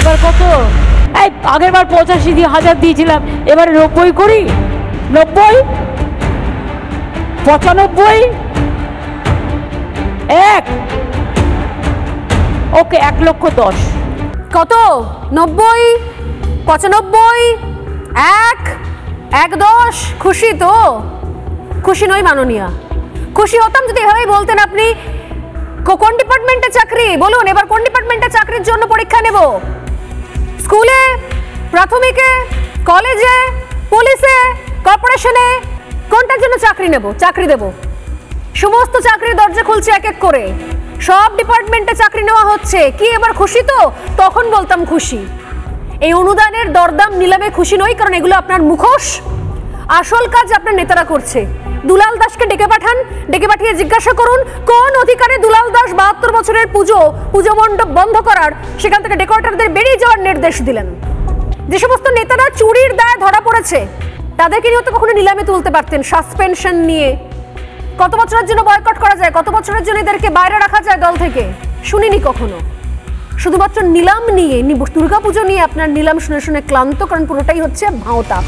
এবার কত? এই আগের বার 85,000 দিয়েছিলাম, এবারে 90 করি। 90, 95, 1, ওকে 1,10,000। কত? 90, 95, 1, 1,10। খুশি তো? খুশি নই মাননীয়া। খুশি হতাম যদি এভাবেই বলতেন আপনি। কোন ডিপার্টমেন্টে চাকরি বলুন, এবার কোন ডিপার্টমেন্টে চাকরির জন্য পরীক্ষা নেব? স্কুলে, প্রাথমিকে, কলেজে, পুলিশে, কর্পোরেশনে, কোনটার জন্য চাকরি নেব, চাকরি দেব? সমস্ত চাকরির দরজা খুলছে এক এক করে, সব ডিপার্টমেন্টে চাকরি নেওয়া হচ্ছে। কি এবার খুশি তো? তখন বলতাম খুশি। এই অনুদানের দরদাম নিলামে খুশি নই, কারণ এগুলো আপনার মুখোশ। আসল কাজ আপনার নেতারা করছে। দুলাল দাসকে ডেকে পাঠান, ডেকে পাঠিয়ে জিজ্ঞাসা করুন কোন অধিকারে দুলাল দাস 72 বছরের পুজো মণ্ডপ বন্ধ করার, সেখান থেকে ডেকোরেটরদের বেরিয়ে যাওয়ার নির্দেশ দিলেন। যে সমস্ত নেতারা চুরির দায়ে ধরা পড়েছে তাদেরকে নিয়ে তো কখনো নিলামে তুলতে পারতেন, সাসপেনশন নিয়ে। কত বছরের জন্য বয়কট করা যায়, কত বছরের জন্য এদেরকে বাইরে রাখা যায় দল থেকে, শুনিনি কখনো। শুধুমাত্র নিলাম নিয়ে, দুর্গাপুজো নিয়ে আপনার নিলাম শুনে শুনে ক্লান্ত, কারণ পুরোটাই হচ্ছে ভাঁওতা।